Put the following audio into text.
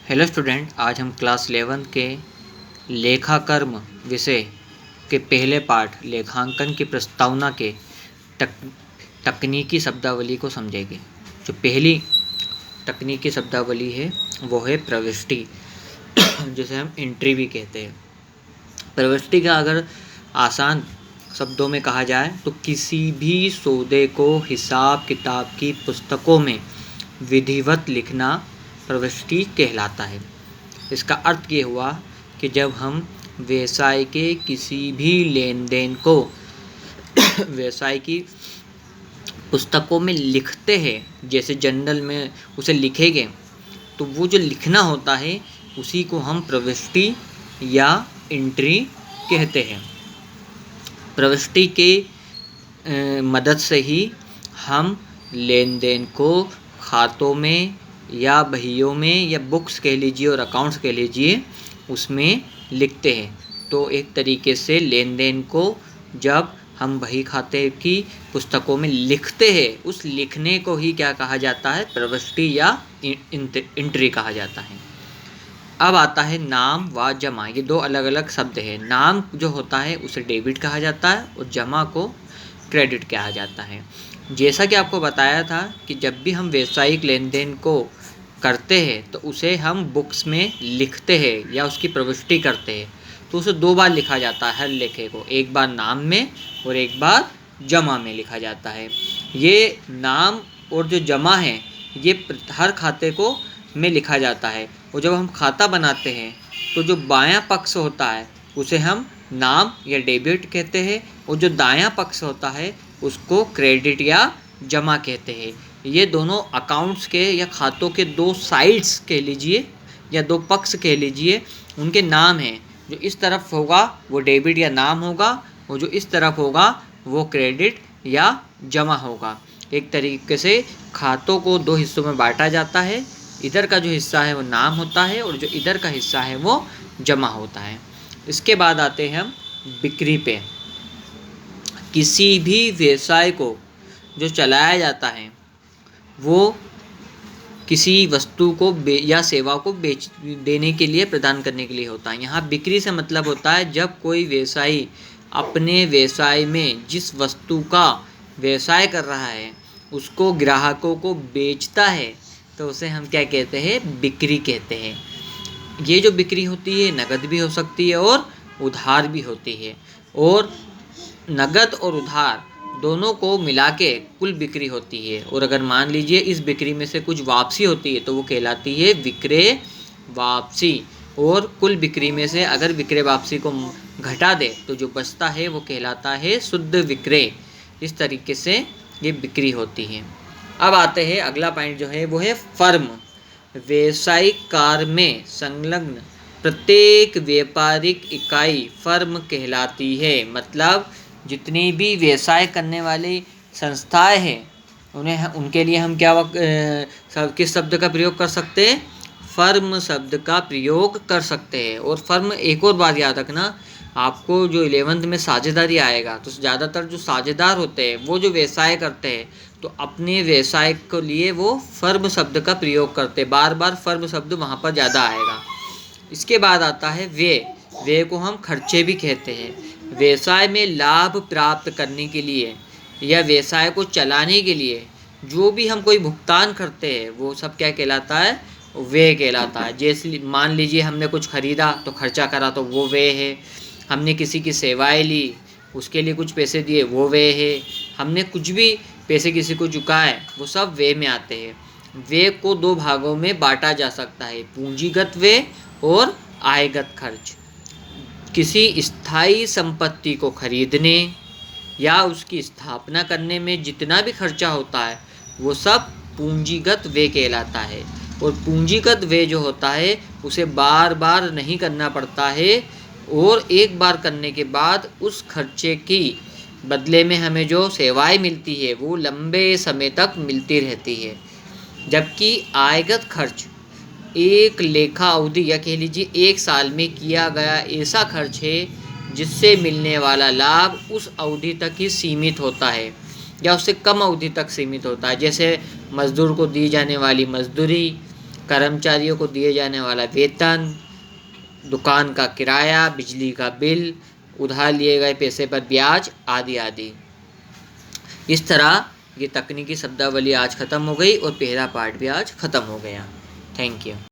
Hello student, आज हम class 11 के लेखाकर्म विषय के पहले पार्ट लेखांकन की प्रस्तावना के तकनीकी शब्दावली को समझेंगे। जो पहली तकनीकी शब्दावली है वो है प्रविष्टि, जिसे हम एंट्री भी कहते हैं। प्रविष्टि का अगर आसान शब्दों में कहा जाए तो किसी भी सौदे को हिसाब किताब की पुस्तकों में विधिवत लिखना प्रविष्टि कहलाता है। इसका अर्थ ये हुआ कि जब हम व्यवसाय के किसी भी लेन देन को व्यवसाय की पुस्तकों में लिखते हैं, जैसे जर्नल में उसे लिखेंगे, तो वो जो लिखना होता है उसी को हम प्रविष्टि या एंट्री कहते हैं। प्रविष्टि के मदद से ही हम लेन देन को खातों में या बहियों में या बुक्स कह लीजिए और अकाउंट्स कह लीजिए उसमें लिखते हैं। तो एक तरीके से लेन देन को जब हम बही खाते की पुस्तकों में लिखते हैं, उस लिखने को ही क्या कहा जाता है? प्रविष्टि या एंट्री कहा जाता है। अब आता है नाम व जमा। ये दो अलग अलग शब्द हैं। नाम जो होता है उसे डेबिट कहा जाता है और जमा को क्रेडिट कहा जाता है। जैसा कि आपको बताया था कि जब भी हम व्यावसायिक लेन देन को करते हैं तो उसे हम बुक्स में लिखते हैं या उसकी प्रविष्टि करते हैं, तो उसे दो बार लिखा जाता है हर लेखे को, एक बार नाम में और एक बार जमा में लिखा जाता है। ये नाम और जो जमा है ये हर खाते को में लिखा जाता है। और जब हम खाता बनाते हैं तो जो बायां पक्ष होता है उसे हम नाम या डेबिट कहते हैं और जो दायां पक्ष होता है उसको क्रेडिट या जमा कहते हैं। ये दोनों अकाउंट्स के या खातों के दो साइड्स कह लीजिए या दो पक्ष कह लीजिए, उनके नाम हैं। जो इस तरफ होगा वो डेबिट या नाम होगा और जो इस तरफ होगा वो क्रेडिट या जमा होगा। एक तरीके से खातों को दो हिस्सों में बांटा जाता है। इधर का जो हिस्सा है वो नाम होता है और जो इधर का हिस्सा है वो जमा होता है। इसके बाद आते हैं हम बिक्री पे। किसी भी व्यवसाय को जो चलाया जाता है वो किसी वस्तु को या सेवा को बेच देने के लिए, प्रदान करने के लिए होता है। यहाँ बिक्री से मतलब होता है जब कोई व्यवसायी अपने व्यवसाय में जिस वस्तु का व्यवसाय कर रहा है उसको ग्राहकों को बेचता है तो उसे हम क्या कहते हैं? बिक्री कहते हैं। ये जो बिक्री होती है नगद भी हो सकती है और उधार भी होती है, और नगद और उधार दोनों को मिला के कुल बिक्री होती है। और अगर मान लीजिए इस बिक्री में से कुछ वापसी होती है तो वो कहलाती है विक्रय वापसी। और कुल बिक्री में से अगर विक्रय वापसी को घटा दे तो जो बचता है वो कहलाता है शुद्ध विक्रय। इस तरीके से ये बिक्री होती है। अब आते हैं अगला पॉइंट जो है वो है फर्म। व्यावसायिक कार्य में संलग्न प्रत्येक व्यापारिक इकाई फर्म कहलाती है। मतलब जितनी भी व्यवसाय करने वाली संस्थाएं हैं उनके लिए हम किस शब्द का प्रयोग कर सकते हैं? फर्म शब्द का प्रयोग कर सकते हैं। और फर्म, एक और बात याद रखना, आपको जो 11th में साझेदारी आएगा तो ज़्यादातर जो साझेदार होते हैं वो जो व्यवसाय करते हैं तो अपने व्यवसाय के लिए वो फर्म शब्द का प्रयोग करते हैं। बार बार फर्म शब्द वहाँ पर ज़्यादा आएगा। इसके बाद आता है व्यय। व्यय को हम खर्चे भी कहते हैं। व्यवसाय में लाभ प्राप्त करने के लिए या व्यवसाय को चलाने के लिए जो भी हम कोई भुगतान करते हैं वो सब क्या कहलाता है? व्यय कहलाता है। जैसे मान लीजिए हमने कुछ खरीदा तो खर्चा करा तो वो व्यय है। हमने किसी की सेवाएं ली उसके लिए कुछ पैसे दिए वो व्यय है। हमने कुछ भी पैसे किसी को चुकाए वो सब व्यय में आते हैं। व्यय को दो भागों में बांटा जा सकता है, पूंजीगत व्यय और आयगत खर्च। किसी स्थायी संपत्ति को खरीदने या उसकी स्थापना करने में जितना भी खर्चा होता है वो सब पूंजीगत व्यय कहलाता है। और पूंजीगत व्यय जो होता है उसे बार बार नहीं करना पड़ता है और एक बार करने के बाद उस खर्चे की बदले में हमें जो सेवाएं मिलती है वो लंबे समय तक मिलती रहती है। जबकि आयगत खर्च एक लेखा अवधि या कह लीजिए एक साल में किया गया ऐसा खर्च है जिससे मिलने वाला लाभ उस अवधि तक ही सीमित होता है या उससे कम अवधि तक सीमित होता है। जैसे मजदूर को दी जाने वाली मजदूरी, कर्मचारियों को दिए जाने वाला वेतन, दुकान का किराया, बिजली का बिल, उधार लिए गए पैसे पर ब्याज आदि आदि। इस तरह ये तकनीकी शब्दावली आज ख़त्म हो गई और पहला पार्ट भी आज ख़त्म हो गया। Thank you.